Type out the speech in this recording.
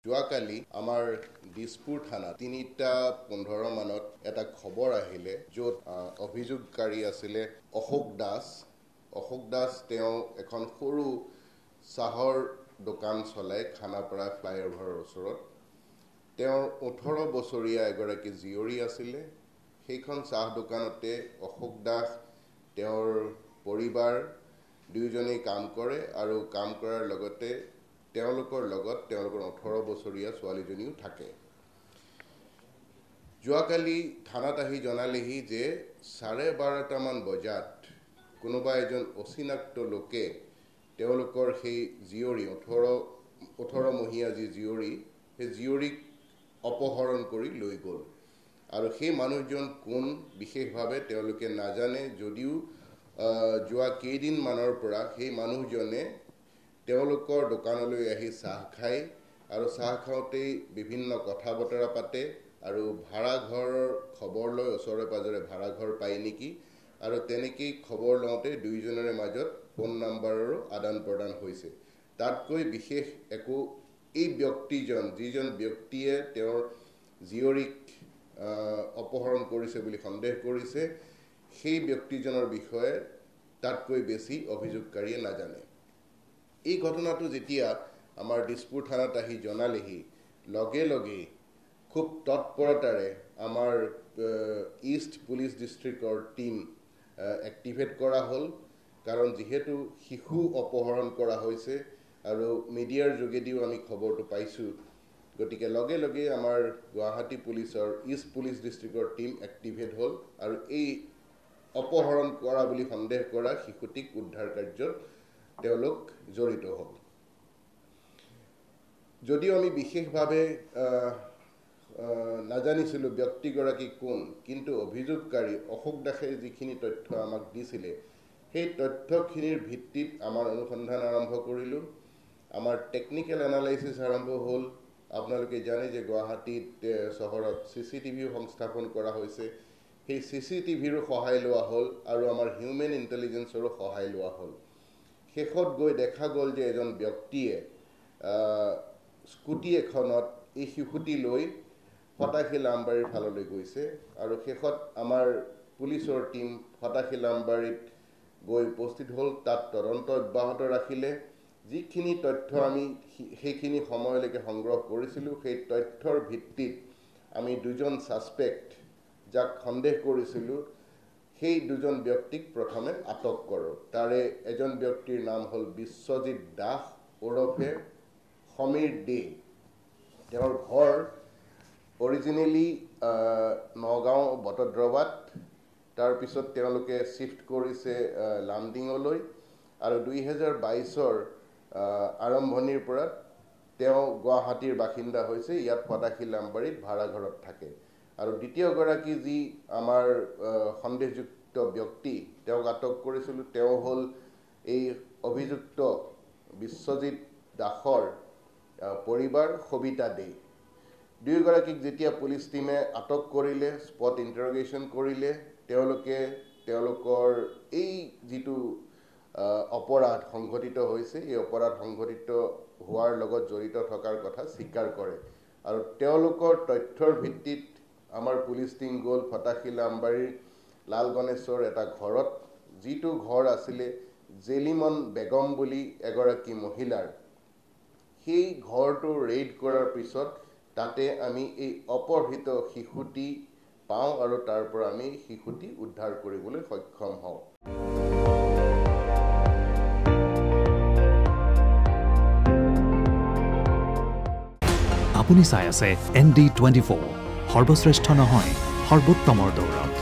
যোৱাকালি আমাৰ দিছপুৰ থানা 3:15 মানত এটা খবৰ আহিলে য'ত অভিযোগকাৰী আছিলে অশোক দাস তেওঁ এখন সৰু চাহৰ দোকান চলাই খানাপাৰা ফ্লাইঅভাৰৰ ওচৰত তেওঁৰ 18 বছৰীয়া এগৰাকী জীয়ৰী আছিলে সেইখন চাহ দোকানতে অশোক দাস তেওঁৰ পৰিবাৰ দুয়োজনেই কাম কৰে আৰু কাম কৰাৰ লগতে তেওঁলোকৰ 18 বছৰীয়া ছোৱালীজনীও থাকে যোৱাকালি থানাত আহি জনালেহি যে 12:30 মান বজাত কোনোবা এজন অচিনাক্ত লোকে তেওঁলোকৰ সেই জীয়ৰী 18 মহীয়া যি জীয়ৰী সেই জীয়ৰীক অপহৰণ কৰি লৈ গ'ল আৰু সেই মানুহজন কোন বিশেষভাৱে তেওঁলোকে নাজানে যদিও যোৱা কেইদিন মানৰ পৰা সেই মানুহজনে তেওঁলোকৰ দোকানলৈ আহি চাহ খায় আৰু চাহ খাওঁতেই বিভিন্ন কথা বতৰা পাতে আৰু ভাড়াঘৰৰ খবৰ লৈ ওচৰে পাজৰে ভাড়াঘৰ পায় নেকি আৰু তেনেকেই খবৰ লওঁতে দুইজনৰে মাজত ফোন নম্বৰৰো আদান প্ৰদান হৈছে তাতকৈ বিশেষ একো এই ব্যক্তিজন যিজন ব্যক্তিয়ে তেওঁৰ জীয়ৰীক অপহৰণ কৰিছে বুলি সন্দেহ কৰিছে সেই ব্যক্তিজনৰ বিষয়ে তাতকৈ বেছি অভিযোগকাৰীয়ে নাজানে এই ঘটনাটো যেতিয়া আমাৰ দিছপুৰ থানাত আহি জনালেহি লগে লগে খুব তৎপৰতাৰে আমাৰ ইষ্ট পুলিচ ডিষ্ট্ৰিক্টৰ টিম এক্টিভেট কৰা হ'ল কাৰণ যিহেতু শিশু অপহৰণ কৰা হৈছে আৰু মিডিয়াৰ যোগেদিও আমি খবৰটো পাইছোঁ গতিকে লগে লগে আমাৰ গুৱাহাটী পুলিচৰ ইষ্ট পুলিচ ডিষ্ট্ৰিক্টৰ টিম এক্টিভেট হ'ল আৰু এই অপহৰণ কৰা বুলি সন্দেহ কৰা শিশুটিক উদ্ধাৰ কাৰ্যত তেওঁলোক জড়িত হ'ল যদিও আমি বিশেষভাৱে নাজানিছিলোঁ ব্যক্তিগৰাকী কোন কিন্তু অভিযোগকাৰী অশোক দাসে যিখিনি তথ্য আমাক দিছিলে সেই তথ্যখিনিৰ ভিত্তিত আমাৰ অনুসন্ধান আৰম্ভ কৰিলোঁ আমাৰ টেকনিকেল এনালাইচিছ আৰম্ভ হ'ল আপোনালোকে জানে যে গুৱাহাটীত চহৰত CCTVও সংস্থাপন কৰা হৈছে সেই CCTVৰো সহায় লোৱা হ'ল আৰু আমাৰ হিউমেন ইণ্টেলিজেন্সৰো সহায় লোৱা হ'ল শেষত গৈ দেখা গ'ল যে এজন ব্যক্তিয়ে স্কুটি এখনত এই শিশুটি লৈ ফটাশিল আমবাৰীৰ ফাললৈ গৈছে আৰু শেষত আমাৰ পুলিচৰ টীম ফটাশিল আমবাৰীত গৈ উপস্থিত হ'ল তাত তদন্ত অব্যাহত ৰাখিলে যিখিনি তথ্য আমি সেইখিনি সময়লৈকে সংগ্ৰহ কৰিছিলোঁ সেই তথ্যৰ ভিত্তিত আমি দুজন ছাছপেক্ট যাক সন্দেহ কৰিছিলোঁ সেই দুজন ব্যক্তিক প্ৰথমে আটক কৰোঁ তাৰে এজন ব্যক্তিৰ নাম হ'ল বিশ্বজিৎ দাস ওৰফে সমীৰ দে তেওঁৰ ঘৰ অৰিজিনেলি নগাঁও বটদ্ৰৱাত তাৰপিছত তেওঁলোকে শিফ্ট কৰিছে লামডিঙলৈ আৰু 2022ৰ আৰম্ভণিৰ পৰা তেওঁ গুৱাহাটীৰ বাসিন্দা হৈছে ইয়াত ফটাশিল আমবাৰীত ভাড়াঘৰত থাকে আৰু দ্বিতীয়গৰাকী যি আমাৰ সন্দেহযুক্ত ব্যক্তি তেওঁক আটক কৰিছিলোঁ তেওঁ হ'ল এই অভিযুক্ত বিশ্বজিৎ দাসৰ পৰিবাৰ সবিতা দে দুয়োগৰাকীক যেতিয়া পুলিচ টিমে আটক কৰিলে স্পট ইণ্টাৰগেশ্যন কৰিলে তেওঁলোকে তেওঁলোকৰ এই যিটো অপৰাধ সংঘটিত হৈছে এই অপৰাধ সংঘটিত হোৱাৰ লগত জড়িত থকাৰ কথা স্বীকাৰ কৰে আৰু তেওঁলোকৰ তথ্যৰ ভিত্তিত আমাৰ পুলিচ টিম গ'ল ফটাশিল আমবাৰীৰ লাল গণেশৰ এটা ঘৰত যিটো ঘৰ আছিলে জেলিমন বেগম বুলি এগৰাকী মহিলাৰ সেই ঘৰটো ৰেইড কৰাৰ পিছত তাতে আমি এই অপহৃত শিশুটি পাওঁ আৰু তাৰ পৰা আমি শিশুটি উদ্ধাৰ কৰিবলৈ সক্ষম হওঁ আপুনি চাই আছে ND24 সৰ্বশ্ৰেষ্ঠ নহয় সৰ্বোত্তমৰ দৌৰ